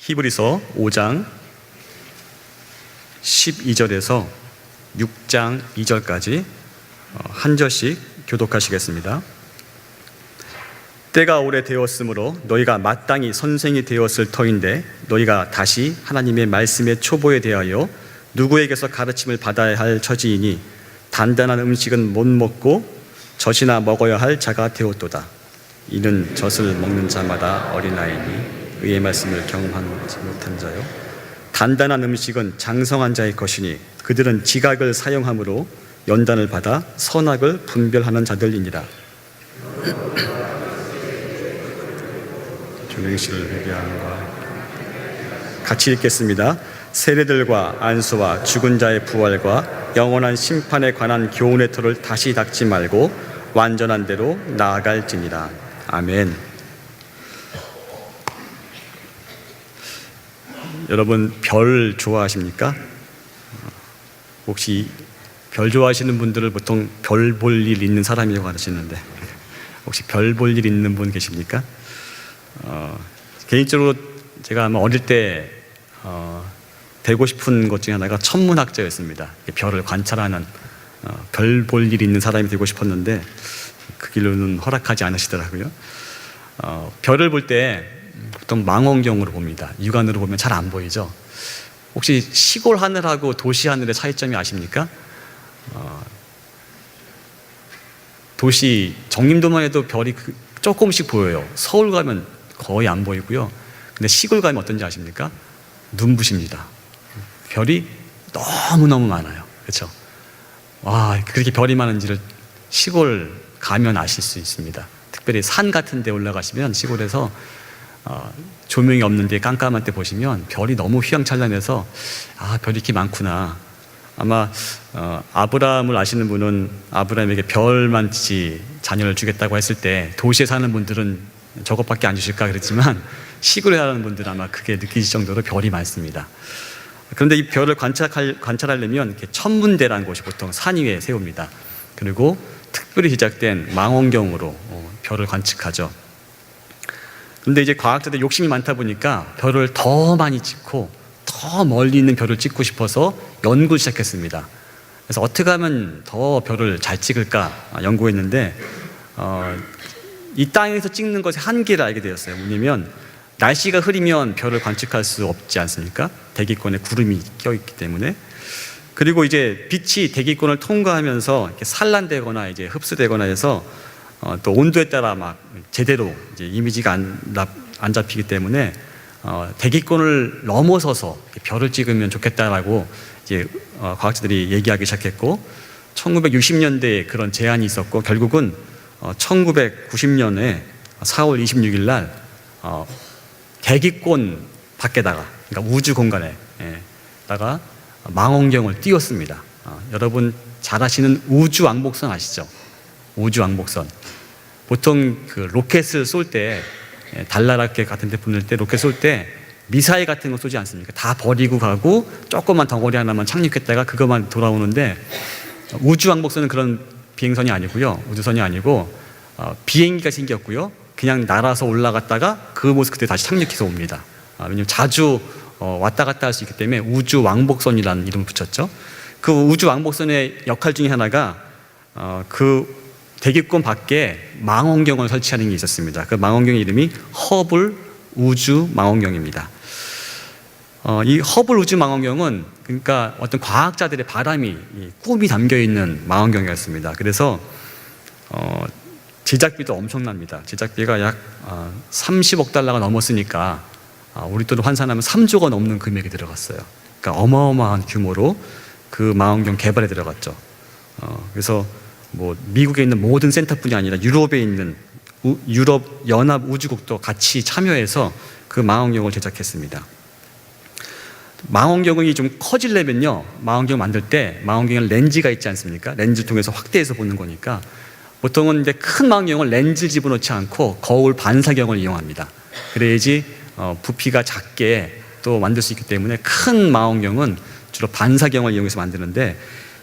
히브리서 5장 12절에서 6장 2절까지 한 절씩 교독하시겠습니다. 때가 오래되었으므로 너희가 마땅히 선생이 되었을 터인데 너희가 다시 하나님의 말씀의 초보에 대하여 누구에게서 가르침을 받아야 할 처지이니 단단한 음식은 못 먹고 젖이나 먹어야 할 자가 되었도다. 이는 젖을 먹는 자마다 어린아이니 의의 말씀을 경험하지 못한 자요, 단단한 음식은 장성한 자의 것이니 그들은 지각을 사용함으로 연단을 받아 선악을 분별하는 자들이니라. 조명실을 회개하는가 같이 읽겠습니다. 세례들과 안수와 죽은 자의 부활과 영원한 심판에 관한 교훈의 터를 다시 닦지 말고 완전한 대로 나아갈지니라. 아멘. 여러분, 별 좋아하십니까? 혹시 별 좋아하시는 분들을 보통 별 볼 일 있는 사람이라고 하시는데 혹시 별 볼 일 있는 분 계십니까? 개인적으로 제가 아마 어릴 때 되고 싶은 것 중에 하나가 천문학자였습니다. 별을 관찰하는 별 볼 일 있는 사람이 되고 싶었는데 그 길로는 허락하지 않으시더라고요. 별을 볼 때 보통 망원경으로 봅니다. 육안으로 보면 잘 안 보이죠. 혹시 시골 하늘하고 도시 하늘의 차이점이 아십니까? 도시 정림도만 해도 별이 조금씩 보여요. 서울 가면 거의 안 보이고요. 근데 시골 가면 어떤지 아십니까? 눈부십니다. 별이 너무너무 많아요. 그렇죠? 와, 그렇게 별이 많은지를 시골 가면 아실 수 있습니다. 특별히 산 같은 데 올라가시면 시골에서 조명이 없는 데 깜깜한 때 보시면 별이 너무 휘황찬란해서 별이 이렇게 많구나. 아마 아브라함을 아시는 분은 아브라함에게 별만치 자녀를 주겠다고 했을 때 도시에 사는 분들은 저것밖에 안 주실까 그랬지만 시골에 사는 분들은 아마 그게 느끼실 정도로 별이 많습니다. 그런데 이 별을 관찰하려면 이렇게 천문대라는 곳이 보통 산 위에 세웁니다. 그리고 특별히 제작된 망원경으로 별을 관측하죠. 그런데 이제 과학자들 욕심이 많다 보니까 별을 더 많이 찍고 더 멀리 있는 별을 찍고 싶어서 연구를 시작했습니다. 그래서 어떻게 하면 더 별을 잘 찍을까 연구했는데 이 땅에서 찍는 것의 한계를 알게 되었어요. 뭐냐면 날씨가 흐리면 별을 관측할 수 없지 않습니까? 대기권에 구름이 껴있기 때문에. 그리고 이제 빛이 대기권을 통과하면서 이렇게 산란되거나 이제 흡수되거나 해서 또 온도에 따라 막 제대로 이제 이미지가 안 잡히기 때문에 대기권을 넘어서서 별을 찍으면 좋겠다라고 이제 과학자들이 얘기하기 시작했고 1960년대에 그런 제안이 있었고 결국은 1990년에 4월 26일 날 대기권 밖에다가, 그러니까 우주 공간에다가 망원경을 띄웠습니다. 여러분 잘 아시는 우주 왕복선 아시죠? 우주 왕복선. 보통 그 로켓을 쏠 때, 달나라켓 같은 데 보낼 때 로켓 쏠 때 미사일 같은 거 쏘지 않습니까? 다 버리고 가고 조그만 덩어리 하나만 착륙했다가 그것만 돌아오는데 우주 왕복선은 그런 비행선이 아니고요. 우주선이 아니고 비행기가 생겼고요. 그냥 날아서 올라갔다가 그 모습 그때 다시 착륙해서 옵니다. 왜냐하면 자주 왔다 갔다 할 수 있기 때문에 우주 왕복선이라는 이름을 붙였죠. 그 우주 왕복선의 역할 중에 하나가 그 대기권 밖에 망원경을 설치하는 게 있었습니다. 그 망원경의 이름이 허블 우주 망원경입니다. 이 허블 우주 망원경은 그러니까 어떤 과학자들의 바람이, 꿈이 담겨 있는 망원경이었습니다. 그래서 제작비도 엄청납니다. 제작비가 약 30억 달러가 넘었으니까 우리 돈으로 환산하면 3조가 넘는 금액이 들어갔어요. 그러니까 어마어마한 규모로 그 망원경 개발에 들어갔죠. 그래서 뭐 미국에 있는 모든 센터뿐이 아니라 유럽에 있는 유럽 연합 우주국도 같이 참여해서 그 망원경을 제작했습니다. 망원경이 좀 커지려면요, 망원경 만들 때 망원경에 렌즈가 있지 않습니까? 렌즈 통해서 확대해서 보는 거니까 보통은 이제 큰 망원경을 렌즈 집어넣지 않고 거울 반사경을 이용합니다. 그래야지 부피가 작게 또 만들 수 있기 때문에 큰 망원경은 주로 반사경을 이용해서 만드는데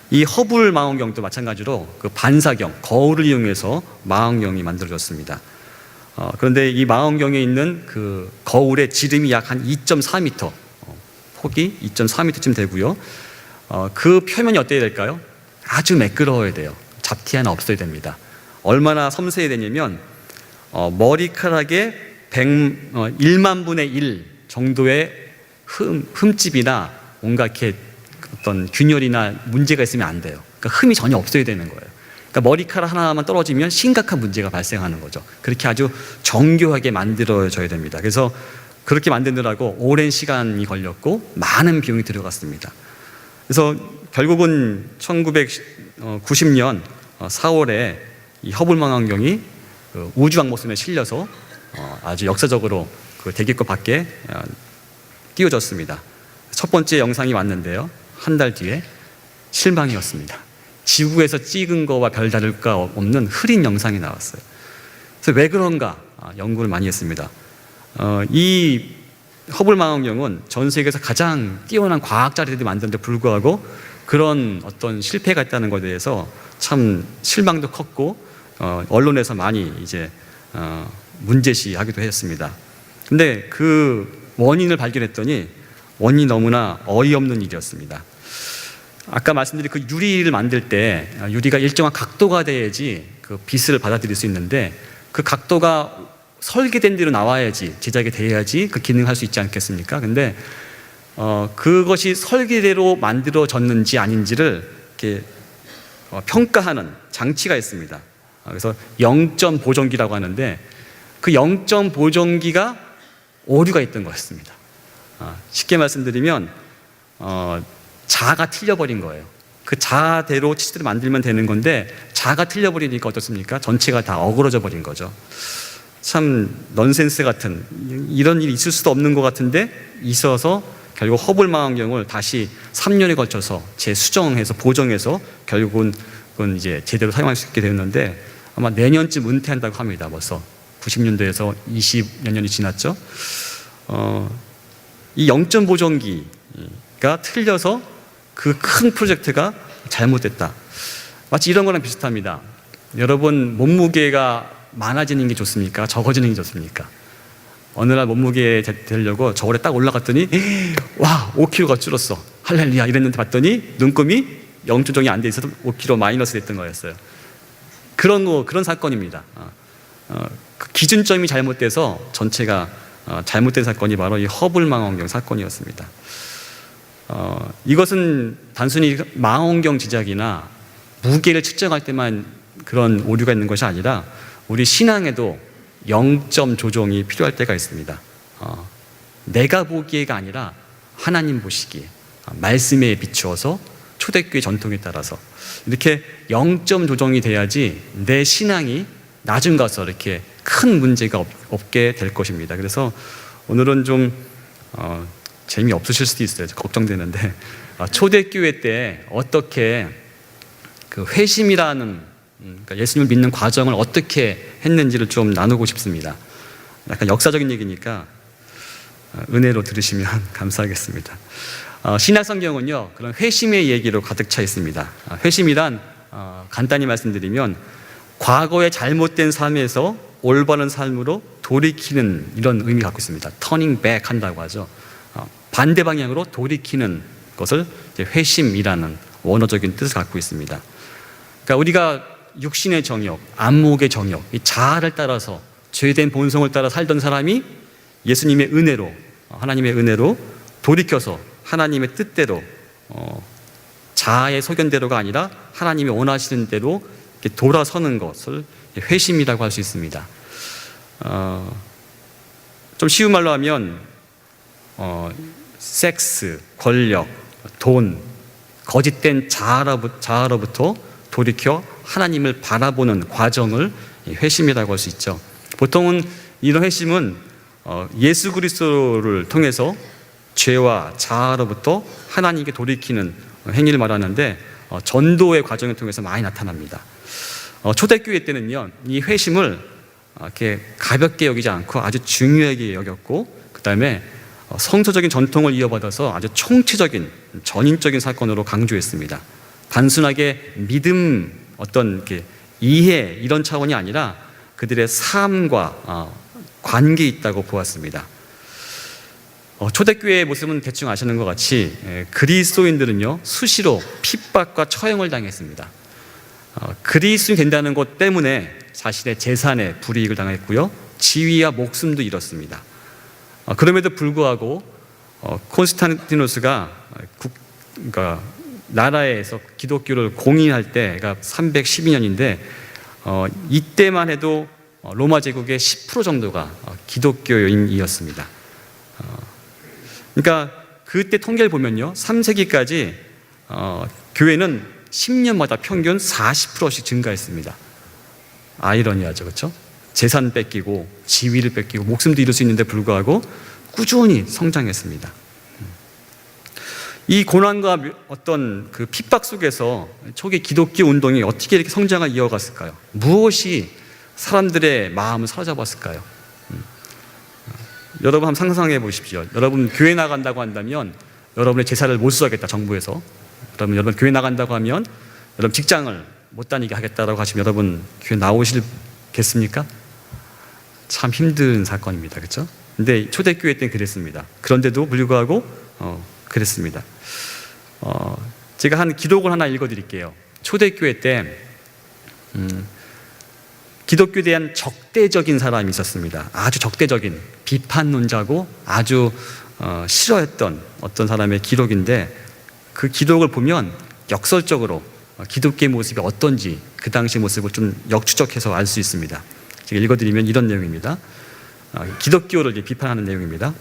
이 허블 망원경도 마찬가지로 그 반사경, 거울을 이용해서 망원경이 만들어졌습니다. 그런데 이 망원경에 있는 그 거울의 지름이 약 한 2.4m, 폭이 2.4m쯤 되고요. 그 표면이 어때야 될까요? 아주 매끄러워야 돼요. 잡티 하나 없어야 됩니다. 얼마나 섬세해야 되냐면 머리카락의 1만 분의 1 정도의 흠집이나 뭔가 이렇게 어떤 균열이나 문제가 있으면 안 돼요. 그러니까 흠이 전혀 없어야 되는 거예요. 그러니까 머리카락 하나만 떨어지면 심각한 문제가 발생하는 거죠. 그렇게 아주 정교하게 만들어져야 됩니다. 그래서 그렇게 만드느라고 오랜 시간이 걸렸고 많은 비용이 들어갔습니다. 그래서 결국은 1990년 4월에 이 허블 망원경이 우주왕복선에 실려서 아주 역사적으로 그 대기권 밖에 띄워졌습니다. 첫 번째 영상이 왔는데요. 한 달 뒤에 실망이었습니다. 지구에서 찍은 거와 별다를 바 없는 흐린 영상이 나왔어요. 그래서 왜 그런가 연구를 많이 했습니다. 이 허블 망원경은 전 세계에서 가장 뛰어난 과학자들이 만드는데 불구하고 그런 어떤 실패가 있다는 것에 대해서 참 실망도 컸고 언론에서 많이 이제 문제시하기도 했습니다. 근데 그 원인을 발견했더니 원인이 너무나 어이없는 일이었습니다. 아까 말씀드린 그 유리를 만들 때 유리가 일정한 각도가 돼야지 그 빛을 받아들일 수 있는데 그 각도가 설계된 대로 나와야지, 제작이 돼야지 그 기능을 할 수 있지 않겠습니까? 근데 그것이 설계대로 만들어졌는지 아닌지를 이렇게 평가하는 장치가 있습니다. 그래서 0점 보정기라고 하는데 그 0점 보정기가 오류가 있던 것이었습니다. 쉽게 말씀드리면 자가 틀려버린 거예요. 그 자대로 치수를 만들면 되는 건데 자가 틀려버리니까 어떻습니까? 전체가 다 어그러져 버린 거죠. 참 넌센스 같은, 이런 일이 있을 수도 없는 것 같은데 있어서 결국 허블 망원경을 다시 3년에 걸쳐서 재수정해서 보정해서 결국은 그건 이제 제대로 사용할 수 있게 되었는데 아마 내년쯤 은퇴한다고 합니다. 벌써 90년대에서 20여 년이 지났죠. 이 0점 보정기가 틀려서 그 큰 프로젝트가 잘못됐다. 마치 이런 거랑 비슷합니다. 여러분 몸무게가 많아지는 게 좋습니까? 적어지는 게 좋습니까? 어느 날 몸무게 되려고 저울에 딱 올라갔더니 와 5kg가 줄었어, 할렐루야 이랬는데 봤더니 눈금이 0 조정이 안 돼 있어서 5kg 마이너스 됐던 거였어요. 그런 사건입니다. 그 기준점이 잘못돼서 전체가 잘못된 사건이 바로 이 허블 망원경 사건이었습니다. 이것은 단순히 망원경 제작이나 무게를 측정할 때만 그런 오류가 있는 것이 아니라 우리 신앙에도 0점 조정이 필요할 때가 있습니다. 내가 보기에가 아니라 하나님 보시기에 말씀에 비추어서 초대교회 전통에 따라서 이렇게 0점 조정이 돼야지 내 신앙이 나중 가서 이렇게 큰 문제가 없게 될 것입니다. 그래서 오늘은 좀 재미없으실 수도 있어요. 걱정되는데 초대교회 때 어떻게 그 회심이라는 그러니까 예수님을 믿는 과정을 어떻게 했는지를 좀 나누고 싶습니다. 약간 역사적인 얘기니까 은혜로 들으시면 감사하겠습니다. 신약성경은요 그런 회심의 얘기로 가득 차 있습니다. 회심이란 간단히 말씀드리면 과거의 잘못된 삶에서 올바른 삶으로 돌이키는 이런 의미 갖고 있습니다. turning back 한다고 하죠. 반대 방향으로 돌이키는 것을 회심이라는 원어적인 뜻을 갖고 있습니다. 그러니까 우리가 육신의 정욕, 안목의 정욕, 이 자아를 따라서 죄된 본성을 따라 살던 사람이 예수님의 은혜로, 하나님의 은혜로 돌이켜서 하나님의 뜻대로 자아의 소견대로가 아니라 하나님이 원하시는 대로 돌아서는 것을 회심이라고 할 수 있습니다. 좀 쉬운 말로 하면 섹스, 권력, 돈, 거짓된 자아로부터 돌이켜 하나님을 바라보는 과정을 회심이라고 할 수 있죠. 보통은 이런 회심은 예수 그리스도를 통해서 죄와 자아로부터 하나님께 돌이키는 행위를 말하는데 전도의 과정을 통해서 많이 나타납니다. 초대교회 때는요, 이 회심을 이렇게 가볍게 여기지 않고 아주 중요하게 여겼고, 그 다음에 성서적인 전통을 이어받아서 아주 총체적인 전인적인 사건으로 강조했습니다. 단순하게 믿음, 어떤 이해 이런 차원이 아니라 그들의 삶과 관계에 있다고 보았습니다. 초대교회의 모습은 대충 아시는 것 같이 그리스도인들은요 수시로 핍박과 처형을 당했습니다. 그리스도인이 된다는 것 때문에 자신의 재산에 불이익을 당했고요, 지위와 목숨도 잃었습니다. 그럼에도 불구하고 콘스탄티누스가 그러니까 나라에서 기독교를 공인할 때가 312년인데 이때만 해도 로마 제국의 10% 정도가 기독교인이었습니다. 그러니까 그때 통계를 보면요, 3세기까지 교회는 10년마다 평균 40%씩 증가했습니다. 아이러니하죠, 그렇죠? 재산 뺏기고 지위를 뺏기고 목숨도 잃을 수 있는데 불구하고 꾸준히 성장했습니다. 이 고난과 어떤 그 핍박 속에서 초기 기독교 운동이 어떻게 이렇게 성장을 이어갔을까요? 무엇이 사람들의 마음을 사로잡았을까요? 여러분 한번 상상해 보십시오. 여러분 교회 나간다고 한다면 여러분의 제사를 못 수하겠다, 정부에서. 여러분 교회 나간다고 하면 여러분 직장을 못 다니게 하겠다라고 하시면 여러분 교회 나오시겠습니까? 참 힘든 사건입니다, 그렇죠? 근데 초대교회 때는 그랬습니다. 그런데도 불구하고 그랬습니다. 제가 한 기록을 하나 읽어드릴게요. 초대교회 때 기독교에 대한 적대적인 사람이 있었습니다. 아주 적대적인 비판론자고 아주 싫어했던 어떤 사람의 기록인데, 그 기록을 보면 역설적으로 기독교의 모습이 어떤지 그 당시 모습을 좀 역추적해서 알 수 있습니다. 제가 읽어드리면 이런 내용입니다. 기독교를 비판하는 내용입니다.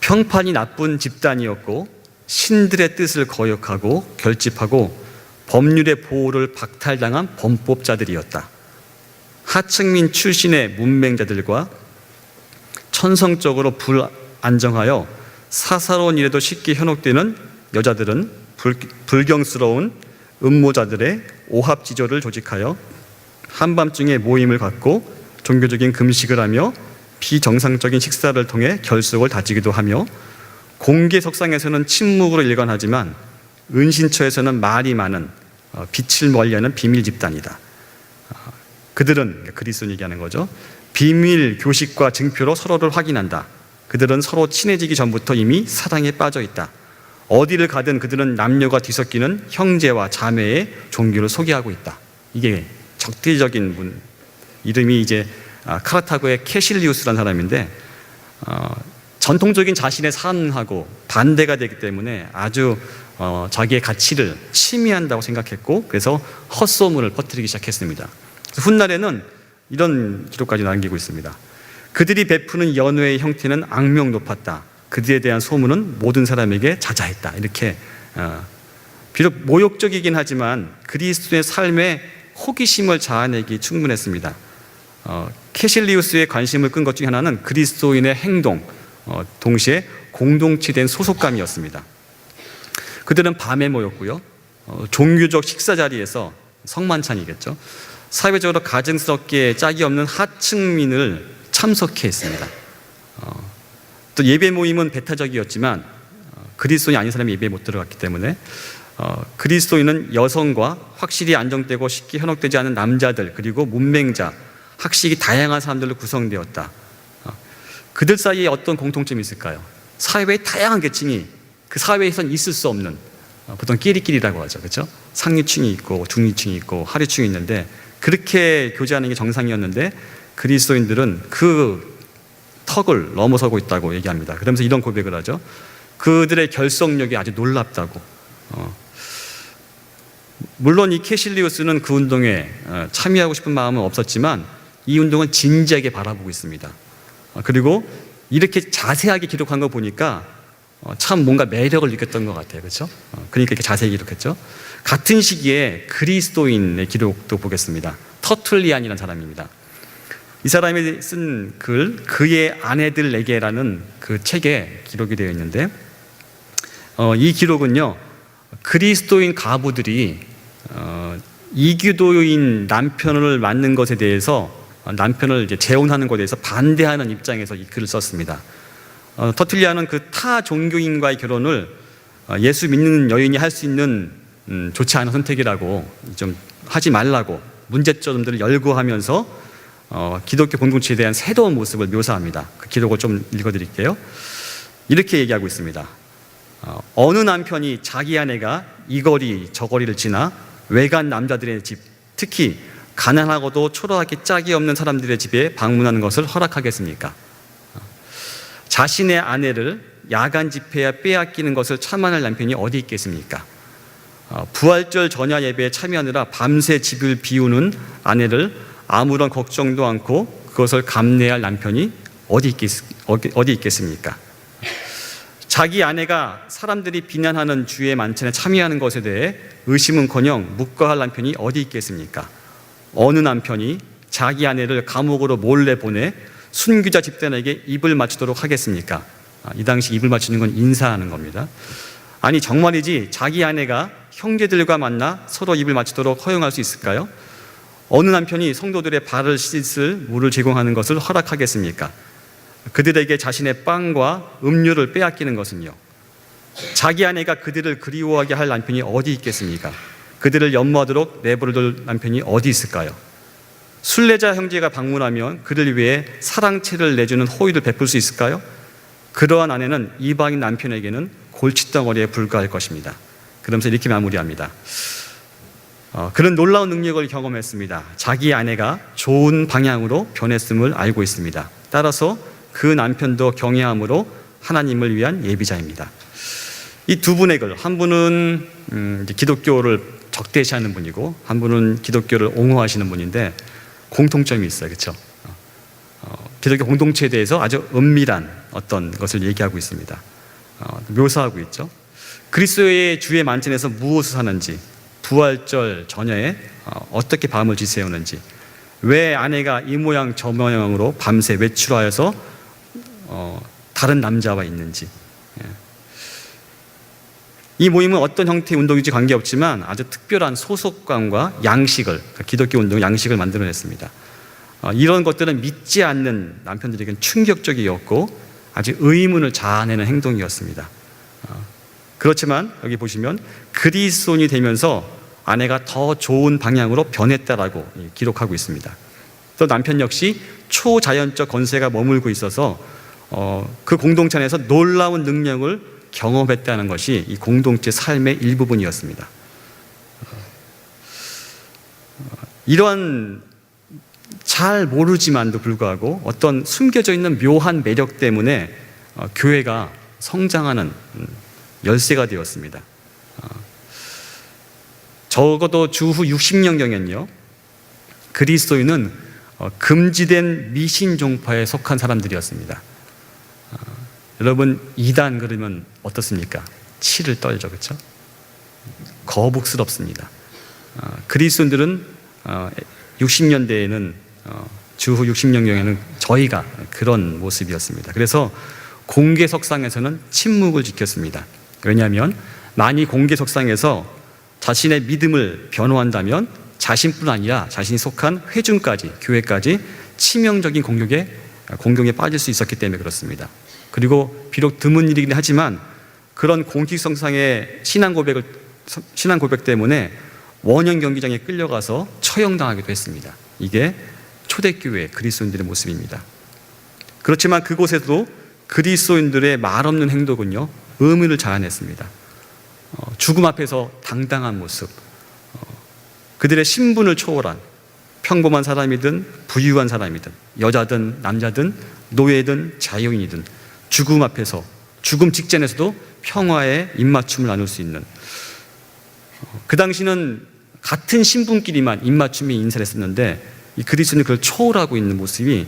평판이 나쁜 집단이었고 신들의 뜻을 거역하고 결집하고 법률의 보호를 박탈당한 범법자들이었다. 하층민 출신의 문맹자들과 천성적으로 불안정하여 사사로운 일에도 쉽게 현혹되는 여자들은 불경스러운 음모자들의 오합지졸을 조직하여 한밤중에 모임을 갖고 종교적인 금식을 하며 비정상적인 식사를 통해 결속을 다지기도 하며 공개석상에서는 침묵으로 일관하지만 은신처에서는 말이 많은 빛을 멀리하는 비밀 집단이다. 그들은, 그리스도를 얘기하는 거죠, 비밀 교식과 증표로 서로를 확인한다. 그들은 서로 친해지기 전부터 이미 사랑에 빠져 있다. 어디를 가든 그들은 남녀가 뒤섞이는 형제와 자매의 종교를 소개하고 있다. 이게 적대적인 분, 이름이 이제 카르타고의 캐실리우스라는 사람인데 전통적인 자신의 삶하고 반대가 되기 때문에 아주 자기의 가치를 침해한다고 생각했고, 그래서 헛소문을 퍼뜨리기 시작했습니다. 훗날에는 이런 기록까지 남기고 있습니다. 그들이 베푸는 연회의 형태는 악명 높았다. 그들에 대한 소문은 모든 사람에게 자자했다. 이렇게 비록 모욕적이긴 하지만 그리스도의 삶에 호기심을 자아내기 충분했습니다. 캐실리우스의 관심을 끈 것 중에 하나는 그리스도인의 행동, 동시에 공동체된 소속감이었습니다. 그들은 밤에 모였고요, 종교적 식사 자리에서 성만찬이겠죠, 사회적으로 가증스럽게 짝이 없는 하층민을 참석해 했습니다. 또 예배 모임은 배타적이었지만 그리스도인이 아닌 사람이 예배에 못 들어갔기 때문에 그리스도인은 여성과 확실히 안정되고 쉽게 현혹되지 않은 남자들, 그리고 문맹자, 학식이 다양한 사람들로 구성되었다. 그들 사이에 어떤 공통점이 있을까요? 사회의 다양한 계층이 그 사회에선 있을 수 없는, 보통 끼리끼리라고 하죠, 그렇죠? 상류층이 있고 중류층이 있고 하류층이 있는데 그렇게 교제하는 게 정상이었는데 그리스도인들은 그 턱을 넘어서고 있다고 얘기합니다. 그러면서 이런 고백을 하죠. 그들의 결속력이 아주 놀랍다고. 물론 이 캐실리우스는 그 운동에 참여하고 싶은 마음은 없었지만 이 운동은 진지하게 바라보고 있습니다. 그리고 이렇게 자세하게 기록한 거 보니까 참 뭔가 매력을 느꼈던 것 같아요, 그렇죠? 그러니까 이렇게 자세히 기록했죠. 같은 시기에 그리스도인의 기록도 보겠습니다. 터툴리안이라는 사람입니다. 이 사람이 쓴 글, 그의 아내들에게라는 그 책에 기록이 되어 있는데, 이 기록은요, 그리스도인 가부들이 이교도인 남편을 맞는 것에 대해서, 남편을 이제 재혼하는 것에 대해서 반대하는 입장에서 이 글을 썼습니다. 터툴리안은 그 타 종교인과의 결혼을 예수 믿는 여인이 할 수 있는 좋지 않은 선택이라고, 좀 하지 말라고 문제점들을 열거하면서 기독교 공동체에 대한 새로운 모습을 묘사합니다. 그 기록을 좀 읽어드릴게요. 이렇게 얘기하고 있습니다. 어느 남편이 자기 아내가 이 거리 저 거리를 지나 외간 남자들의 집, 특히 가난하고도 초라하게 짝이 없는 사람들의 집에 방문하는 것을 허락하겠습니까? 자신의 아내를 야간 집회에 빼앗기는 것을 참아낼 남편이 어디 있겠습니까? 부활절 전야 예배에 참여하느라 밤새 집을 비우는 아내를 아무런 걱정도 않고 그것을 감내할 남편이 어디 있겠습니까? 자기 아내가 사람들이 비난하는 주의 만찬에 참여하는 것에 대해 의심은커녕 묵과할 남편이 어디 있겠습니까? 어느 남편이 자기 아내를 감옥으로 몰래 보내 순교자 집단에게 입을 맞추도록 하겠습니까? 이 당시 입을 맞추는 건 인사하는 겁니다. 아니 정말이지 자기 아내가 형제들과 만나 서로 입을 맞추도록 허용할 수 있을까요? 어느 남편이 성도들의 발을 씻을 물을 제공하는 것을 허락하겠습니까? 그들에게 자신의 빵과 음료를 빼앗기는 것은요. 자기 아내가 그들을 그리워하게 할 남편이 어디 있겠습니까? 그들을 연모하도록 내버려둘 남편이 어디 있을까요? 순례자 형제가 방문하면 그들 위해 사랑채를 내주는 호의를 베풀 수 있을까요? 그러한 아내는 이방인 남편에게는 골칫덩어리에 불과할 것입니다. 그러면서 이렇게 마무리합니다. 그는 놀라운 능력을 경험했습니다. 자기 아내가 좋은 방향으로 변했음을 알고 있습니다. 따라서 그 남편도 경외함으로 하나님을 위한 예비자입니다. 이 두 분의 글, 한 분은 기독교를 적대시하는 분이고 한 분은 기독교를 옹호하시는 분인데 공통점이 있어요. 그렇죠? 기독교 공동체에 대해서 아주 은밀한 어떤 것을 얘기하고 있습니다. 묘사하고 있죠. 그리스도의 주의 만찬에서 무엇을 하는지, 부활절 전야에 어떻게 밤을 지새우는지, 왜 아내가 이 모양 저 모양으로 밤새 외출하여서 다른 남자와 있는지, 이 모임은 어떤 형태의 운동인지 관계없지만 아주 특별한 소속감과 양식을, 그러니까 기독교 운동 양식을 만들어냈습니다. 이런 것들은 믿지 않는 남편들에게는 충격적이었고 아주 의문을 자아내는 행동이었습니다. 그렇지만 여기 보시면 그리스도인이 되면서 아내가 더 좋은 방향으로 변했다라고 기록하고 있습니다. 또 남편 역시 초자연적 권세가 머물고 있어서 그 공동체 안에서 놀라운 능력을 경험했다는 것이 이 공동체 삶의 일부분이었습니다. 이러한 잘 모르지만도 불구하고 어떤 숨겨져 있는 묘한 매력 때문에 교회가 성장하는 열쇠가 되었습니다. 적어도 주후 60년경엔요, 그리스도인은 금지된 미신 종파에 속한 사람들이었습니다. 여러분, 이단 그러면 어떻습니까? 치를 떨죠, 그렇죠? 거북스럽습니다. 그리스도인들은 60년대에는 주후 60년경에는 저희가 그런 모습이었습니다. 그래서 공개석상에서는 침묵을 지켰습니다. 왜냐하면 만일 공개석상에서 자신의 믿음을 변호한다면 자신뿐 아니라 자신이 속한 회중까지, 교회까지 치명적인 공격에 빠질 수 있었기 때문에 그렇습니다. 그리고 비록 드문 일이긴 하지만 그런 공식성상의 신앙 고백 때문에 원형 경기장에 끌려가서 처형당하기도 했습니다. 이게 초대교회 그리스도인들의 모습입니다. 그렇지만 그곳에도 그리스도인들의 말없는 행동은요, 의문을 자아냈습니다. 죽음 앞에서 당당한 모습, 그들의 신분을 초월한 평범한 사람이든 부유한 사람이든 여자든 남자든 노예든 자유인이든 죽음 앞에서, 죽음 직전에서도 평화의 입맞춤을 나눌 수 있는, 그 당시는 같은 신분끼리만 입맞춤이 인사를 했었는데 이 그리스도인이 그걸 초월하고 있는 모습이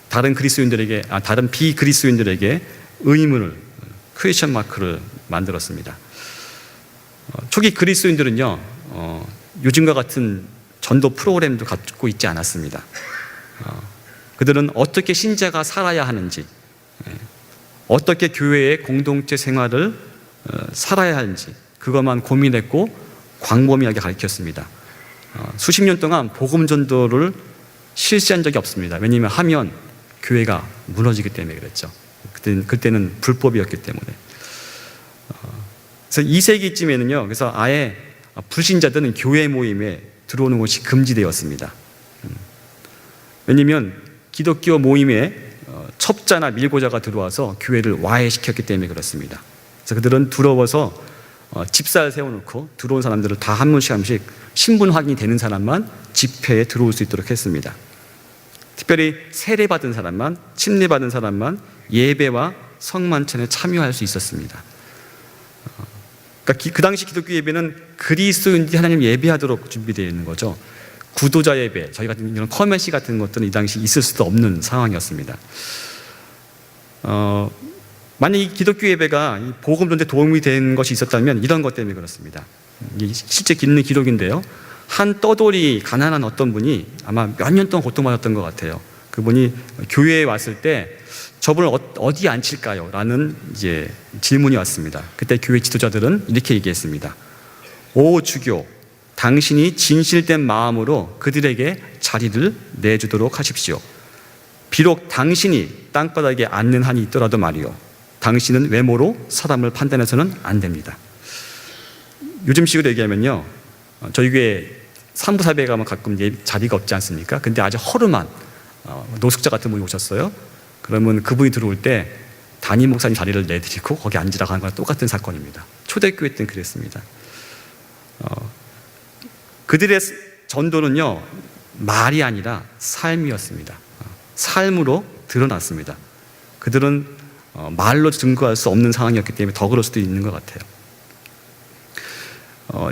다른 비그리스도인들에게 의문을, 퀘스천 마크를 만들었습니다. 초기 그리스도인들은요, 요즘과 같은 전도 프로그램도 갖고 있지 않았습니다. 그들은 어떻게 신자가 살아야 하는지, 어떻게 교회의 공동체 생활을 살아야 하는지 그것만 고민했고 광범위하게 가르쳤습니다. 수십 년 동안 복음 전도를 실시한 적이 없습니다. 왜냐하면 하면 교회가 무너지기 때문에 그랬죠. 그때는 불법이었기 때문에. 그래서 2세기쯤에는요, 그래서 아예 불신자들은 교회 모임에 들어오는 것이 금지되었습니다. 왜냐하면 기독교 모임에 첩자나 밀고자가 들어와서 교회를 와해시켰기 때문에 그렇습니다. 그래서 그들은 두려워서 집사를 세워놓고 들어온 사람들을 다 한 명씩 신분 확인이 되는 사람만 집회에 들어올 수 있도록 했습니다. 특별히 세례받은 사람만, 침례받은 사람만 예배와 성만찬에 참여할 수 있었습니다. 그러니까 그 당시 기독교 예배는 그리스도인들이 하나님을 예배하도록 준비되어 있는 거죠. 구도자 예배, 저희 같은 이런 커맨시 같은 것들은 이 당시 있을 수도 없는 상황이었습니다. 만약 이 기독교 예배가 복음 전도에 도움이 된 것이 있었다면 이런 것 때문에 그렇습니다. 실제 있는 기록인데요. 한 떠돌이 가난한 어떤 분이 아마 몇 년 동안 고통받았던 것 같아요. 그분이 교회에 왔을 때 저분을 어디 앉힐까요? 라는 이제 질문이 왔습니다. 그때 교회 지도자들은 이렇게 얘기했습니다. 오 주교, 당신이 진실된 마음으로 그들에게 자리를 내주도록 하십시오. 비록 당신이 땅바닥에 앉는 한이 있더라도 말이요. 당신은 외모로 사람을 판단해서는 안 됩니다. 요즘식으로 얘기하면요. 저희 교회 산부사배 가면 가끔 자리가 없지 않습니까? 근데 아주 허름한 노숙자 같은 분이 오셨어요. 그러면 그분이 들어올 때 담임 목사님 자리를 내드리고 거기 앉으라고 하는 거랑 똑같은 사건입니다. 초대교회 때는 그랬습니다. 그들의 전도는요, 말이 아니라 삶이었습니다. 삶으로 드러났습니다. 그들은 말로 증거할 수 없는 상황이었기 때문에 더 그럴 수도 있는 것 같아요.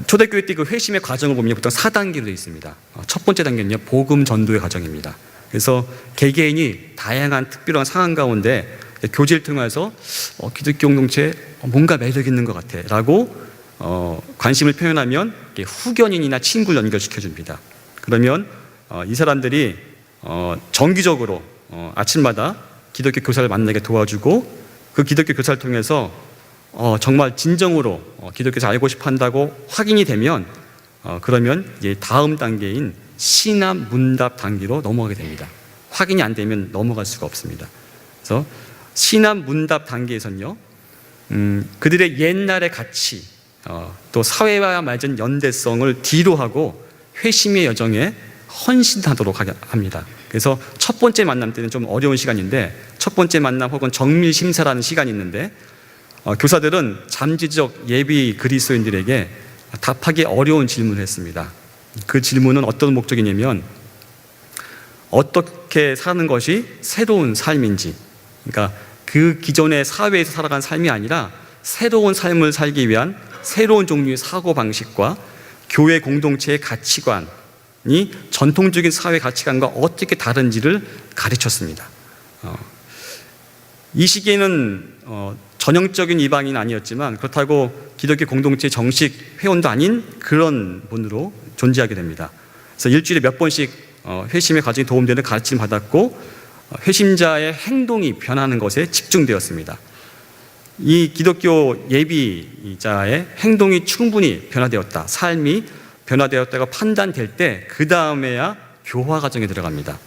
초대교회 때 그 회심의 과정을 보면 보통 4단계로 되어 있습니다. 첫 번째 단계는요, 복음 전도의 과정입니다. 그래서 개개인이 다양한 특별한 상황 가운데 교제를 통해서 기독교 공동체에 뭔가 매력 있는 것 같아 라고 관심을 표현하면 후견인이나 친구를 연결시켜줍니다. 그러면 이 사람들이 정기적으로 아침마다 기독교 교사를 만나게 도와주고 그 기독교 교사를 통해서 정말 진정으로 기독교에서 알고 싶어 한다고 확인이 되면 그러면 이제 다음 단계인 신앙 문답 단계로 넘어가게 됩니다. 확인이 안 되면 넘어갈 수가 없습니다. 그래서 신앙 문답 단계에서는요, 그들의 옛날의 가치, 또 사회와 맺은 연대성을 뒤로 하고 회심의 여정에 헌신하도록 합니다. 그래서 첫 번째 만남 때는 좀 어려운 시간인데 첫 번째 만남 혹은 정밀 심사라는 시간이 있는데 교사들은 잠재적 예비 그리스도인들에게 답하기 어려운 질문을 했습니다. 그 질문은 어떤 목적이냐면 어떻게 사는 것이 새로운 삶인지, 그러니까 그 기존의 사회에서 살아간 삶이 아니라 새로운 삶을 살기 위한 새로운 종류의 사고방식과 교회 공동체의 가치관이 전통적인 사회 가치관과 어떻게 다른지를 가르쳤습니다. 이 시기에는 전형적인 이방인 아니었지만 그렇다고 기독교 공동체 정식 회원도 아닌 그런 분으로 존재하게 됩니다. 그래서 일주일에 몇 번씩 회심의 과정에 도움되는 가르침을 받았고 회심자의 행동이 변하는 것에 집중되었습니다. 이 기독교 예비자의 행동이 충분히 변화되었다, 삶이 변화되었다고 판단될 때 그 다음에야 교화 과정에 들어갑니다.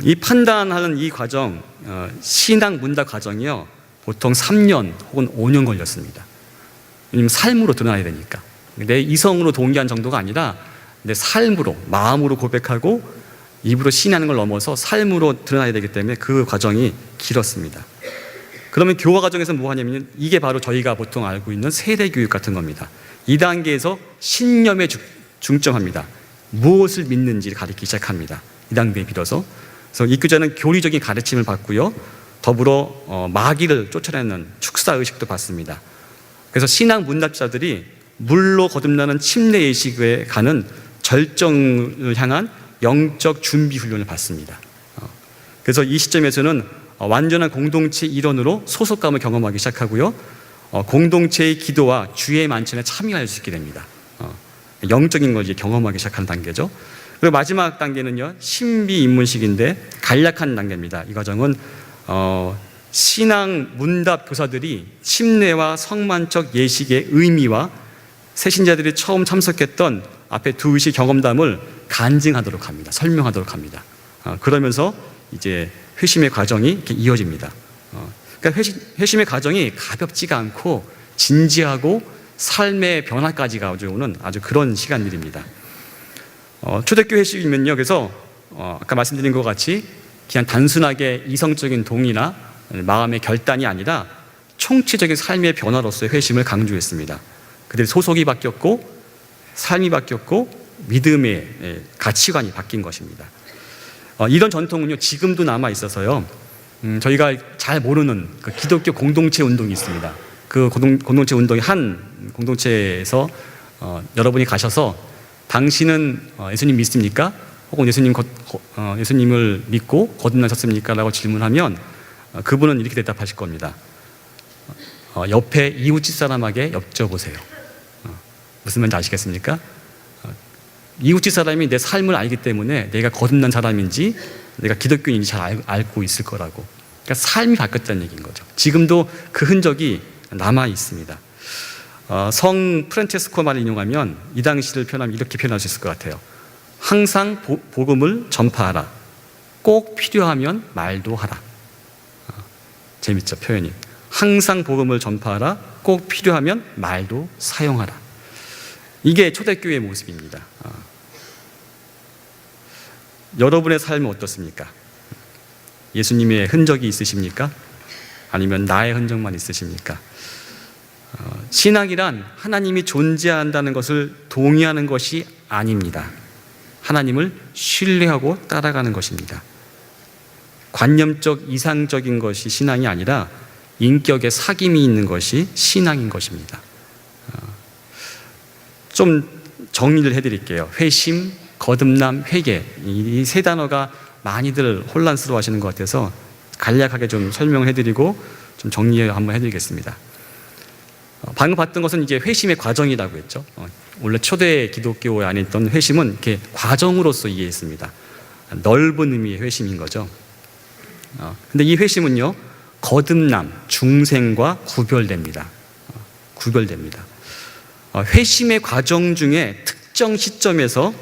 이 판단하는 이 과정, 신앙 문답 과정이요, 보통 3년 혹은 5년 걸렸습니다. 왜냐하면 삶으로 드러나야 되니까. 내 이성으로 동의한 정도가 아니라 내 삶으로, 마음으로 고백하고 입으로 시인하는 걸 넘어서 삶으로 드러나야 되기 때문에 그 과정이 길었습니다. 그러면 교화 과정에서 뭐 하냐면 이게 바로 저희가 보통 알고 있는 세대 교육 같은 겁니다. 이 단계에서 신념에 중점합니다. 무엇을 믿는지를 가르치기 시작합니다. 이 단계에 빌어서. 그래서 입교자는 교리적인 가르침을 받고요, 더불어 마귀를 쫓아내는 축사 의식도 받습니다. 그래서 신앙 문답자들이 물로 거듭나는 침례 의식에 가는 절정을 향한 영적 준비 훈련을 받습니다. 그래서 이 시점에서는 완전한 공동체 일원으로 소속감을 경험하기 시작하고요, 공동체의 기도와 주의 만찬에 참여할 수 있게 됩니다. 영적인 걸 이제 경험하기 시작하는 단계죠. 그리고 마지막 단계는요, 신비 입문식인데 간략한 단계입니다. 이 과정은 신앙 문답 교사들이 침례와 성만적 예식의 의미와 새신자들이 처음 참석했던 앞에 두 의식 경험담을 간증하도록 합니다. 설명하도록 합니다. 그러면서 이제 회심의 과정이 이렇게 이어집니다. 그러니까 회심의 과정이 가볍지가 않고 진지하고 삶의 변화까지 가져오는 아주 그런 시간들입니다. 초대교회 회심이면요, 그래서 아까 말씀드린 것 같이 그냥 단순하게 이성적인 동의나 마음의 결단이 아니라 총체적인 삶의 변화로서의 회심을 강조했습니다. 그들의 소속이 바뀌었고 삶이 바뀌었고 믿음의 가치관이 바뀐 것입니다. 이런 전통은요, 지금도 남아 있어서요, 저희가 잘 모르는 그 기독교 공동체 운동이 있습니다. 그 공동체 운동이 한 공동체에서 여러분이 가셔서 당신은 예수님 믿습니까? 혹은 예수님을 믿고 거듭나셨습니까? 라고 질문하면 그분은 이렇게 대답하실 겁니다. 옆에 이웃집 사람에게 여쭤보세요. 무슨 말인지 아시겠습니까? 이웃집 사람이 내 삶을 알기 때문에 내가 거듭난 사람인지 내가 기독교인인지 잘 알고 있을 거라고. 그러니까 삶이 바뀌었다는 얘기인 거죠. 지금도 그 흔적이 남아 있습니다. 성 프란체스코 말을 인용하면 이 당시를 표현하면 이렇게 표현할 수 있을 것 같아요. 항상 복음을 전파하라. 꼭 필요하면 말도 하라. 재밌죠, 표현이. 항상 복음을 전파하라. 꼭 필요하면 말도 사용하라. 이게 초대교회의 모습입니다. 여러분의 삶은 어떻습니까? 예수님의 흔적이 있으십니까? 아니면 나의 흔적만 있으십니까? 신앙이란 하나님이 존재한다는 것을 동의하는 것이 아닙니다. 하나님을 신뢰하고 따라가는 것입니다. 관념적 이상적인 것이 신앙이 아니라 인격의 사귐이 있는 것이 신앙인 것입니다. 좀 정리를 해드릴게요. 회심, 거듭남, 회개, 이 세 단어가 많이들 혼란스러워 하시는 것 같아서 간략하게 좀 설명을 해드리고 좀 정리 한번 해드리겠습니다. 방금 봤던 것은 이제 회심의 과정이라고 했죠. 원래 초대 기독교 안에 있던 회심은 이렇게 과정으로서 이해했습니다. 넓은 의미의 회심인 거죠. 근데 이 회심은요, 거듭남, 중생과 구별됩니다. 구별됩니다. 회심의 과정 중에 특정 시점에서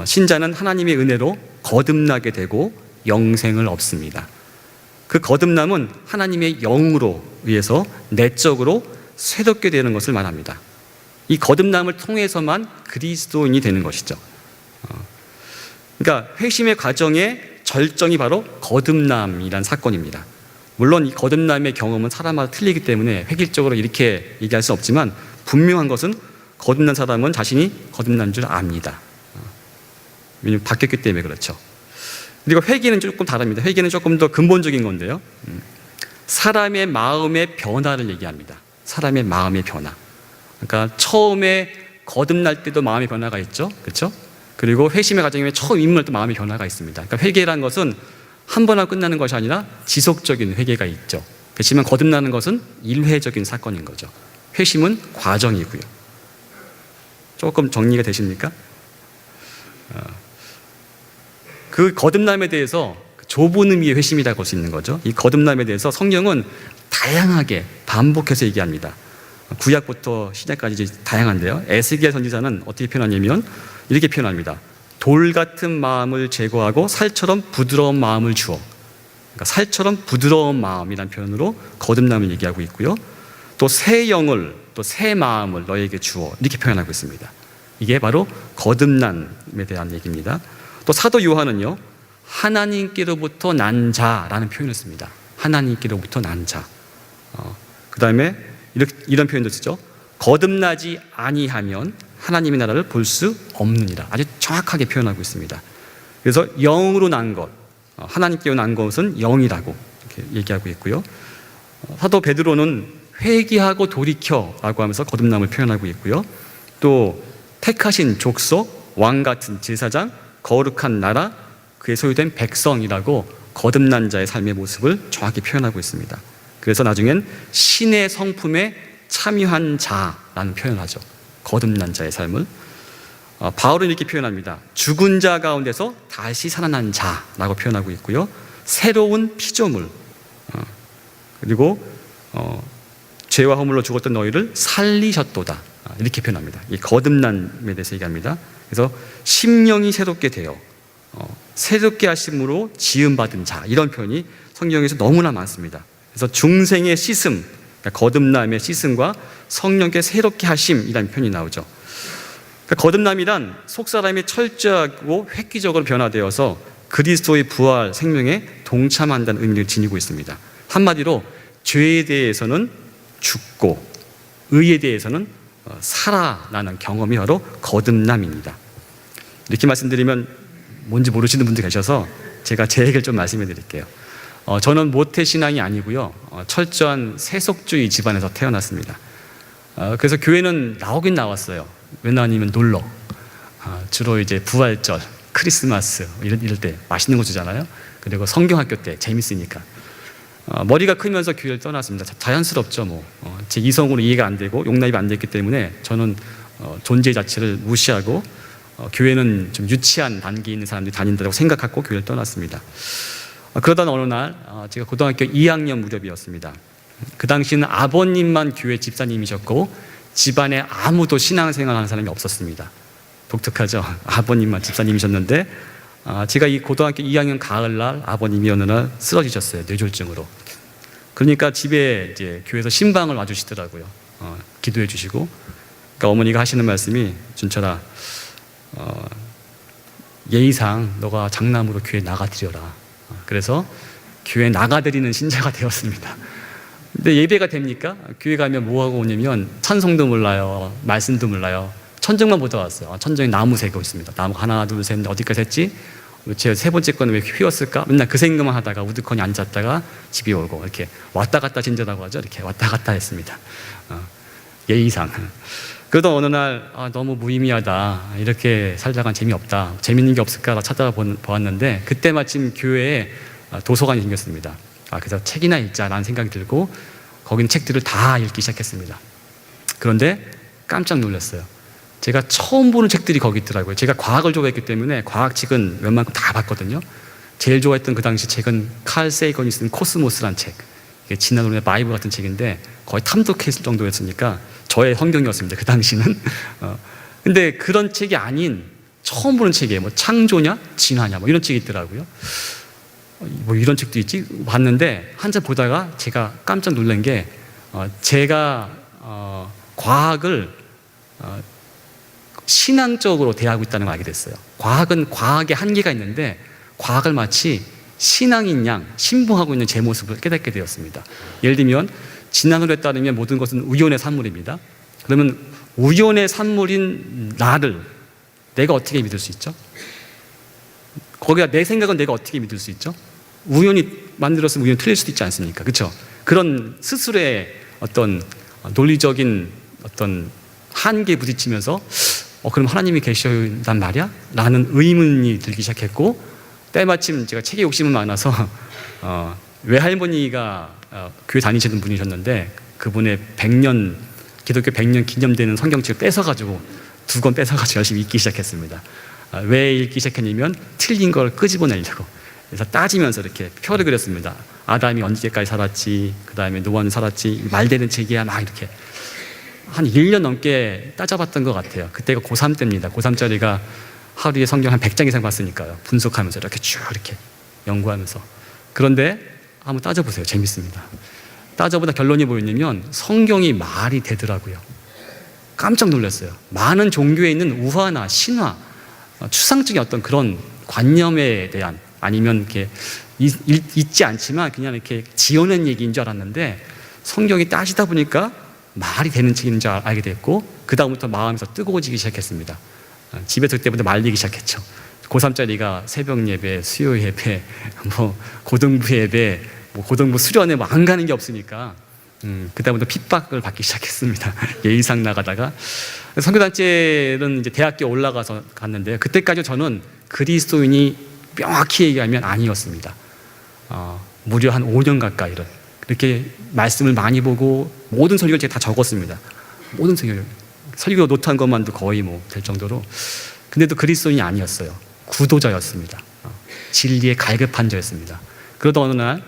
신자는 하나님의 은혜로 거듭나게 되고 영생을 얻습니다. 그 거듭남은 하나님의 영으로 의해서 내적으로 새롭게 되는 것을 말합니다. 이 거듭남을 통해서만 그리스도인이 되는 것이죠. 그러니까 회심의 과정의 절정이 바로 거듭남이란 사건입니다. 물론 이 거듭남의 경험은 사람마다 틀리기 때문에 획일적으로 이렇게 얘기할 수 없지만 분명한 것은 거듭난 사람은 자신이 거듭난 줄 압니다. 왜냐하면 바뀌었기 때문에 그렇죠. 그리고 회개는 조금 다릅니다. 회개는 조금 더 근본적인 건데요, 사람의 마음의 변화를 얘기합니다. 사람의 마음의 변화. 그러니까 처음에 거듭날 때도 마음의 변화가 있죠, 그렇죠? 그리고 회심의 과정에 처음 입문할 때 마음의 변화가 있습니다. 그러니까 회개란 것은 한 번 하고 끝나는 것이 아니라 지속적인 회개가 있죠. 그렇지만 거듭나는 것은 일회적인 사건인 거죠. 회심은 과정이고요. 조금 정리가 되십니까? 그 거듭남에 대해서 좁은 의미의 회심이라고 할 수 있는 거죠. 이 거듭남에 대해서 성경은 다양하게 반복해서 얘기합니다. 구약부터 신약까지 다양한데요. 에스겔 선지자는 어떻게 표현하냐면 이렇게 표현합니다. 돌 같은 마음을 제거하고 살처럼 부드러운 마음을 주어. 그러니까 살처럼 부드러운 마음이라는 표현으로 거듭남을 얘기하고 있고요. 또 새 영을, 또 새 마음을 너에게 주어, 이렇게 표현하고 있습니다. 이게 바로 거듭남에 대한 얘기입니다. 또 사도 요한은요, 하나님께로부터 난 자라는 표현을 씁니다. 하나님께로부터 난 자. 그 다음에 이런 표현도 쓰죠. 거듭나지 아니하면 하나님의 나라를 볼 수 없느니라. 아주 정확하게 표현하고 있습니다. 그래서 영으로 난 것, 하나님께로 난 것은 영이라고 이렇게 얘기하고 있고요. 사도 베드로는 회개하고 돌이켜라고 하면서 거듭남을 표현하고 있고요. 또 택하신 족속, 왕 같은 제사장, 거룩한 나라, 그의 소유된 백성이라고 거듭난 자의 삶의 모습을 정확히 표현하고 있습니다. 그래서 나중엔 신의 성품에 참여한 자라는 표현을 하죠. 거듭난 자의 삶을. 바울은 이렇게 표현합니다. 죽은 자 가운데서 다시 살아난 자라고 표현하고 있고요. 새로운 피조물, 그리고 죄와 허물로 죽었던 너희를 살리셨도다, 이렇게 표현합니다. 이 거듭남에 대해서 얘기합니다. 그래서 심령이 새롭게 되어 새롭게 하심으로 지음받은 자, 이런 표현이 성경에서 너무나 많습니다. 그래서 중생의 씻음, 그러니까 거듭남의 씻음과 성령께 새롭게 하심이라는 표현이 나오죠. 그러니까 거듭남이란 속사람이 철저하고 획기적으로 변화되어서 그리스도의 부활 생명에 동참한다는 의미를 지니고 있습니다. 한마디로 죄에 대해서는 죽고 의에 대해서는 살아나는 경험이 바로 거듭남입니다. 이렇게 말씀드리면 뭔지 모르시는 분들 계셔서 제가 제 얘기를 좀 말씀해 드릴게요. 저는 모태신앙이 아니고요, 철저한 세속주의 집안에서 태어났습니다. 그래서 교회는 나오긴 나왔어요. 왜 나왔냐면 놀러, 주로 이제 부활절, 크리스마스 이럴 때 맛있는 거 주잖아요. 그리고 성경학교 때 재밌으니까. 머리가 크면서 교회를 떠났습니다. 자연스럽죠. 뭐 제 이성으로 이해가 안 되고 용납이 안 됐기 때문에 저는 존재 자체를 무시하고 교회는 좀 유치한 단계에 있는 사람들이 다닌다고 생각하고 교회를 떠났습니다. 그러다 어느 날 제가 고등학교 2학년 무렵이었습니다. 그 당시는 아버님만 교회 집사님이셨고 집안에 아무도 신앙생활하는 사람이 없었습니다. 독특하죠. 아버님만 집사님이셨는데 제가 이 고등학교 2학년 가을날 아버님이 어느 날 쓰러지셨어요. 뇌졸중으로. 그러니까 집에 이제 교회에서 신방을 와주시더라고요. 기도해 주시고. 그러니까 어머니가 하시는 말씀이, 준철아, 예의상 너가 장남으로 교회 나가드려라. 그래서 교회 나가드리는 신자가 되었습니다. 근데 예배가 됩니까? 교회 가면 뭐하고 오냐면 찬송도 몰라요, 말씀도 몰라요. 천정만 보다 왔어요. 천정에 나무 새고 있습니다. 나무 하나 둘 셋 어디까지 했지? 제가 세 번째 거는 왜 휘었을까? 맨날 그 생각만 하다가 우두커니 앉았다가 집에 오고, 이렇게 왔다 갔다 진저라고 하죠. 이렇게 왔다 갔다 했습니다. 예의상. 그러다 어느 날 너무 무의미하다, 이렇게 살다간 재미없다, 재밌는 게 없을까 찾아보았는데 그때 마침 교회에 도서관이 생겼습니다. 그래서 책이나 읽자라는 생각이 들고 거기는 책들을 다 읽기 시작했습니다. 그런데 깜짝 놀랐어요. 제가 처음 보는 책들이 거기 있더라고요. 제가 과학을 좋아했기 때문에 과학책은 웬만큼 다 봤거든요. 제일 좋아했던 그 당시 책은 칼 세이건이 쓴 코스모스란 책. 이게 지난 노래 바이블 같은 책인데 거의 탐독했을 정도였으니까 저의 성경이었습니다. 그 당시는. 근데 그런 책이 아닌 처음 보는 책이에요. 뭐 창조냐, 진화냐, 뭐 이런 책이 있더라고요. 뭐 이런 책도 있지? 봤는데 한참 보다가 제가 깜짝 놀란 게 제가 과학을 신앙적으로 대하고 있다는 걸 알게 됐어요. 과학은 과학의 한계가 있는데 과학을 마치 신앙인 양 신봉하고 있는 제 모습을 깨닫게 되었습니다. 예를 들면 진화론에 따르면 모든 것은 우연의 산물입니다. 그러면 우연의 산물인 나를 내가 어떻게 믿을 수 있죠? 거기다 내 생각은 내가 어떻게 믿을 수 있죠? 우연히 만들었으면 우연히 틀릴 수도 있지 않습니까? 그렇죠? 그런 스스로의 어떤 논리적인 어떤 한계에 부딪히면서 그럼 하나님이 계신단 말이야? 라는 의문이 들기 시작했고, 때마침 제가 책에 욕심은 많아서 외할머니가 교회 다니시던 분이셨는데 그분의 100년 기독교 100년 기념되는 성경책을 뺏어가지고 2권 뺏어가지고 열심히 읽기 시작했습니다. 왜 읽기 시작했냐면 틀린 걸 끄집어내려고. 그래서 따지면서 이렇게 표를 그렸습니다. 아담이 언제까지 살았지, 그 다음에 노아는 살았지, 말되는 책이야, 막 이렇게 한 1년 넘게 따져봤던 것 같아요. 그때가 고3 때입니다. 고3짜리가 하루에 성경 한 100장 이상 봤으니까요. 분석하면서 이렇게 쭉 이렇게 연구하면서. 그런데 한번 따져보세요. 재밌습니다. 따져보다 결론이 뭐였냐면 성경이 말이 되더라고요. 깜짝 놀랐어요. 많은 종교에 있는 우화나 신화, 추상적인 어떤 그런 관념에 대한, 아니면 이렇게 있지 않지만 그냥 이렇게 지어낸 얘기인 줄 알았는데 성경이 따지다 보니까 말이 되는 책인 줄 알게 됐고, 그 다음부터 마음에서 뜨거워지기 시작했습니다. 집에서 그때부터 말리기 시작했죠. 고3짜리가 새벽 예배, 수요 예배, 뭐 고등부 예배, 뭐 고등부 수련회 뭐 안 가는 게 없으니까 그다음부터 핍박을 받기 시작했습니다. 예의상 나가다가. 선교단체는 이제 대학교 올라가서 갔는데요. 그때까지 저는 그리스도인이 명확히 얘기하면 아니었습니다. 무려 한 5년 가까이를 그렇게 말씀을 많이 보고 모든 설교를 제가 다 적었습니다. 모든 설교 노트한 것만도 거의 뭐 될 정도로. 근데도 그리스도인이 아니었어요. 구도자였습니다. 진리의 갈급한 자였습니다. 그러다 어느 날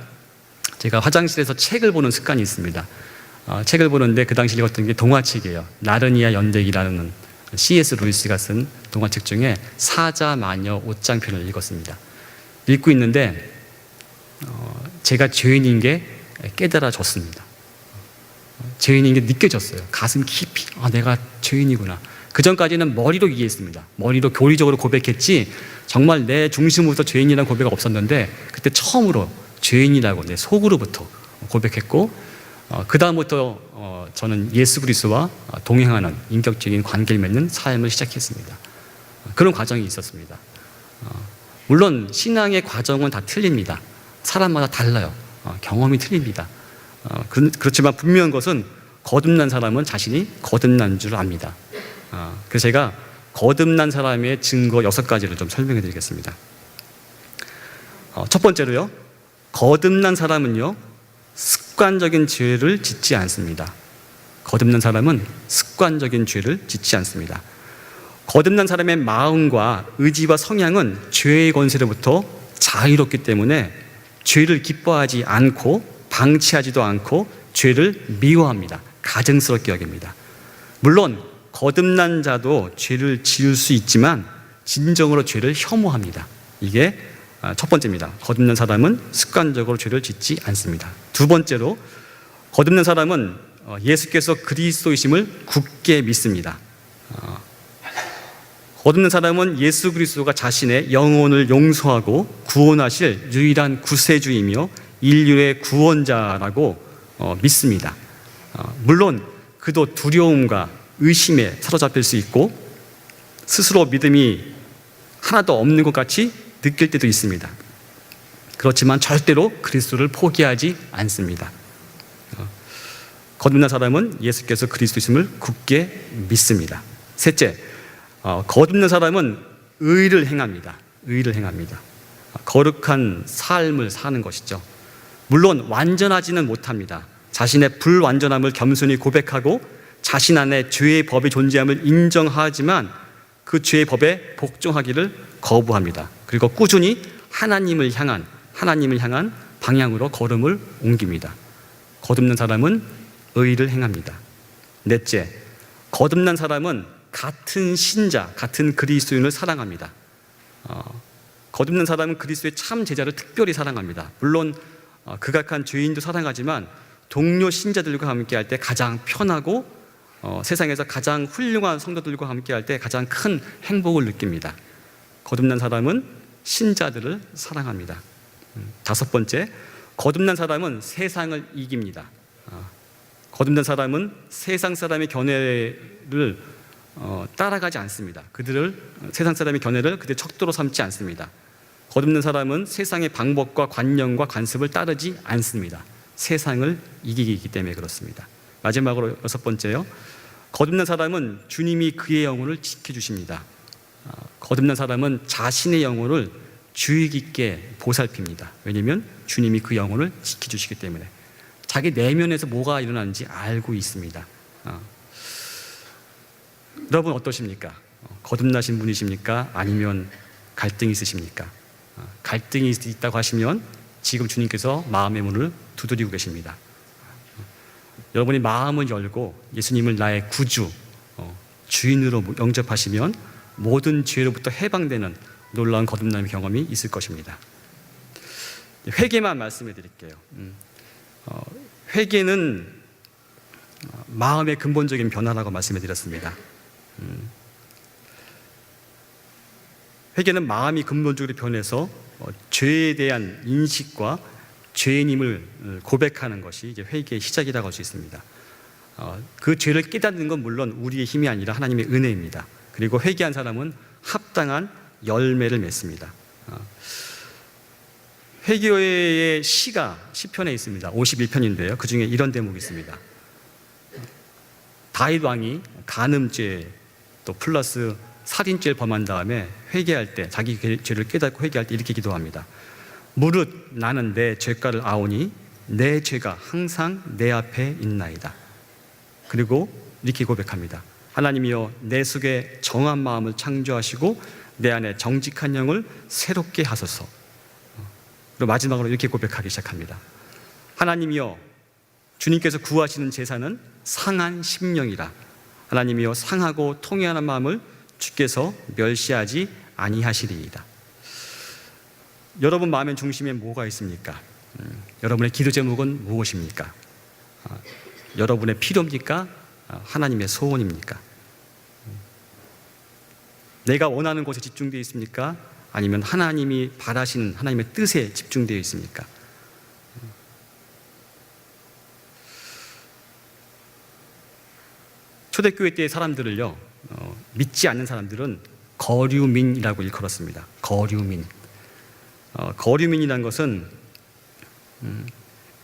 제가 화장실에서 책을 보는 습관이 있습니다. 책을 보는데 그 당시 읽었던 게 동화책이에요. 나르니아 연대기라는 C.S. 루이스가 쓴 동화책 중에 사자, 마녀, 옷장편을 읽었습니다. 읽고 있는데 제가 죄인인 게 깨달아졌습니다. 죄인인 게 느껴졌어요. 가슴 깊이 내가 죄인이구나. 그 전까지는 머리로 이해했습니다. 머리로 교리적으로 고백했지 정말 내 중심으로부터 죄인이라는 고백이 없었는데 그때 처음으로 죄인이라고 내 속으로부터 고백했고 그 다음부터 저는 예수 그리스도와 동행하는 인격적인 관계를 맺는 삶을 시작했습니다. 그런 과정이 있었습니다. 물론 신앙의 과정은 다 틀립니다. 사람마다 달라요. 경험이 틀립니다. 그렇지만 분명한 것은 거듭난 사람은 자신이 거듭난 줄 압니다. 그래서 제가 거듭난 사람의 증거 6가지를 좀 설명해 드리겠습니다. 첫 번째로요, 거듭난 사람은요 습관적인 죄를 짓지 않습니다. 거듭난 사람은 습관적인 죄를 짓지 않습니다. 거듭난 사람의 마음과 의지와 성향은 죄의 권세로부터 자유롭기 때문에 죄를 기뻐하지 않고 방치하지도 않고 죄를 미워합니다. 가증스럽게 여깁니다. 물론 거듭난 자도 죄를 지을 수 있지만 진정으로 죄를 혐오합니다. 이게 첫 번째입니다. 거듭난 사람은 습관적으로 죄를 짓지 않습니다. 두 번째로 거듭난 사람은 예수께서 그리스도이심을 굳게 믿습니다. 거듭난 사람은 예수 그리스도가 자신의 영혼을 용서하고 구원하실 유일한 구세주이며 인류의 구원자라고 믿습니다. 물론 그도 두려움과 의심에 사로잡힐 수 있고 스스로 믿음이 하나도 없는 것 같이 느낄 때도 있습니다. 그렇지만 절대로 그리스도를 포기하지 않습니다. 거듭난 사람은 예수께서 그리스도이심을 굳게 믿습니다. 셋째, 거듭난 사람은 의를 행합니다. 의를 행합니다. 거룩한 삶을 사는 것이죠. 물론 완전하지는 못합니다. 자신의 불완전함을 겸손히 고백하고 자신 안에 죄의 법이 존재함을 인정하지만 그 죄의 법에 복종하기를 거부합니다. 그리고 꾸준히 하나님을 향한 방향으로 걸음을 옮깁니다. 거듭난 사람은 의를 행합니다. 넷째, 거듭난 사람은 같은 신자, 같은 그리스도인을 사랑합니다. 거듭난 사람은 그리스도의 참 제자를 특별히 사랑합니다. 물론 극악한 죄인도 사랑하지만 동료 신자들과 함께할 때 가장 편하고 세상에서 가장 훌륭한 성도들과 함께할 때 가장 큰 행복을 느낍니다. 거듭난 사람은 신자들을 사랑합니다. 다섯 번째, 거듭난 사람은 세상을 이깁니다. 거듭난 사람은 세상 사람의 견해를 따라가지 않습니다. 세상 사람의 견해를 그들의 척도로 삼지 않습니다. 거듭난 사람은 세상의 방법과 관념과 관습을 따르지 않습니다. 세상을 이기기 때문에 그렇습니다. 마지막으로 여섯 번째요, 거듭난 사람은 주님이 그의 영혼을 지켜주십니다. 거듭난 사람은 자신의 영혼을 주의 깊게 보살핍니다. 왜냐하면 주님이 그 영혼을 지켜주시기 때문에 자기 내면에서 뭐가 일어나는지 알고 있습니다. 여러분 어떠십니까? 거듭나신 분이십니까? 아니면 갈등이 있으십니까? 갈등이 있다고 하시면 지금 주님께서 마음의 문을 두드리고 계십니다. 여러분이 마음을 열고 예수님을 나의 구주, 주인으로 영접하시면 모든 죄로부터 해방되는 놀라운 거듭남의 경험이 있을 것입니다. 회개만 말씀해 드릴게요. 회개는 마음의 근본적인 변화라고 말씀해 드렸습니다. 회개는 마음이 근본적으로 변해서 죄에 대한 인식과 죄인임을 고백하는 것이 이제 회개의 시작이라고 할 수 있습니다. 그 죄를 깨닫는 건 물론 우리의 힘이 아니라 하나님의 은혜입니다. 그리고 회개한 사람은 합당한 열매를 맺습니다. 회개의 시가 시편에 있습니다. 51편인데요. 그 중에 이런 대목이 있습니다. 다윗 왕이 간음죄 또 플러스 살인죄를 범한 다음에 회개할 때, 자기 죄를 깨닫고 회개할 때 이렇게 기도합니다. 무릇 나는 내 죄가를 아오니 내 죄가 항상 내 앞에 있나이다. 그리고 이렇게 고백합니다. 하나님이여 내 속에 정한 마음을 창조하시고 내 안에 정직한 영을 새롭게 하소서. 그리고 마지막으로 이렇게 고백하기 시작합니다. 하나님이여 주님께서 구하시는 제사는 상한 심령이라. 하나님이여 상하고 통회하는 마음을 주께서 멸시하지 아니하시리이다. 여러분 마음의 중심에 뭐가 있습니까? 여러분의 기도 제목은 무엇입니까? 여러분의 필요입니까? 하나님의 소원입니까? 내가 원하는 곳에 집중되어 있습니까? 아니면 하나님이 바라시는 하나님의 뜻에 집중되어 있습니까? 초대교회 때의 사람들을요, 믿지 않는 사람들은 거류민이라고 일컬었습니다. 거류민. 거류민이란 것은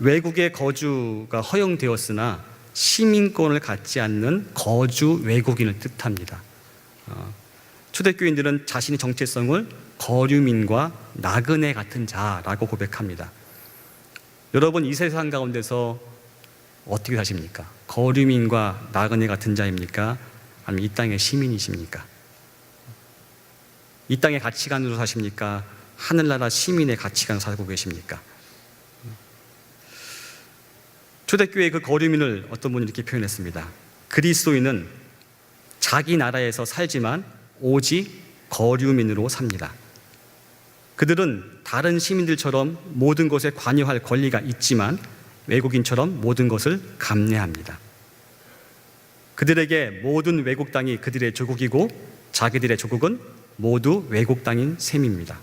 외국의 거주가 허용되었으나 시민권을 갖지 않는 거주 외국인을 뜻합니다. 초대교인들은 자신의 정체성을 거류민과 나그네 같은 자라고 고백합니다. 여러분, 이 세상 가운데서 어떻게 사십니까? 거류민과 나그네 같은 자입니까? 아니면 이 땅의 시민이십니까? 이 땅의 가치관으로 사십니까? 하늘나라 시민의 가치관으로 살고 계십니까? 초대교회의 그 거류민을 어떤 분이 이렇게 표현했습니다. 그리스도인은 자기 나라에서 살지만 오직 거류민으로 삽니다. 그들은 다른 시민들처럼 모든 것에 관여할 권리가 있지만 외국인처럼 모든 것을 감내합니다. 그들에게 모든 외국 땅이 그들의 조국이고 자기들의 조국은 모두 외국 땅인 셈입니다.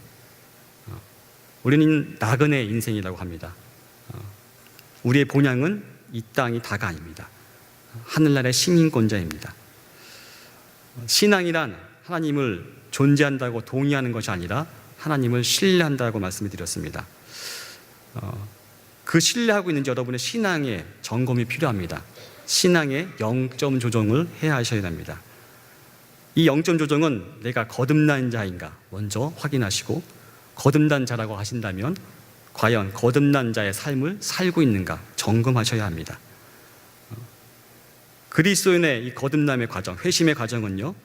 우리는 나그네 인생이라고 합니다. 우리의 본향은 이 땅이 다가 아닙니다. 하늘나라의 시민권자입니다. 신앙이란 하나님을 존재한다고 동의하는 것이 아니라 하나님을 신뢰한다고 말씀을 드렸습니다. 그 신뢰하고 있는지 여러분의 신앙의 점검이 필요합니다. 신앙의 0점 조정을 해야 하셔야 됩니다. 이 0점 조정은 내가 거듭난 자인가 먼저 확인하시고, 거듭난 자라고 하신다면 과연 거듭난 자의 삶을 살고 있는가 점검하셔야 합니다. 그리스도인의 이 거듭남의 과정, 회심의 과정은요,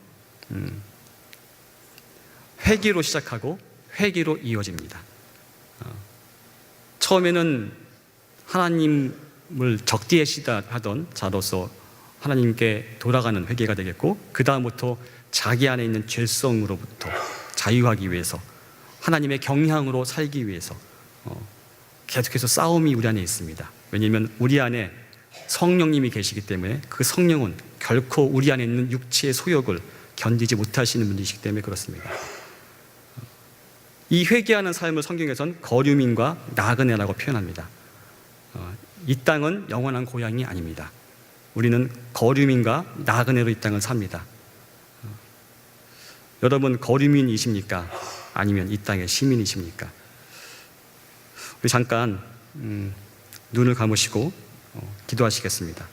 회개로 시작하고 회개로 이어집니다. 처음에는 하나님을 적대시다 하던 자로서 하나님께 돌아가는 회개가 되겠고, 그 다음부터 자기 안에 있는 죄성으로부터 자유하기 위해서, 하나님의 경향으로 살기 위해서 계속해서 싸움이 우리 안에 있습니다. 왜냐하면 우리 안에 성령님이 계시기 때문에 그 성령은 결코 우리 안에 있는 육체의 소욕을 견디지 못하시는 분이시기 때문에 그렇습니다. 이 회개하는 삶을 성경에서는 거류민과 나그네라고 표현합니다. 이 땅은 영원한 고향이 아닙니다. 우리는 거류민과 나그네로 이 땅을 삽니다. 여러분, 거류민이십니까? 아니면 이 땅의 시민이십니까? 우리 잠깐 눈을 감으시고 기도하시겠습니다.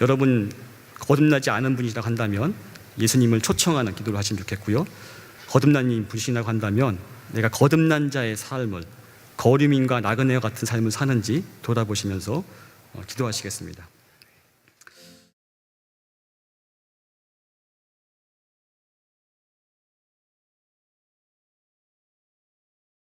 여러분, 거듭나지 않은 분이라고 한다면 예수님을 초청하는 기도를 하시면 좋겠고요. 거듭난 분이라고 한다면 내가 거듭난 자의 삶을, 거류민과 나그네와 같은 삶을 사는지 돌아보시면서 기도하시겠습니다.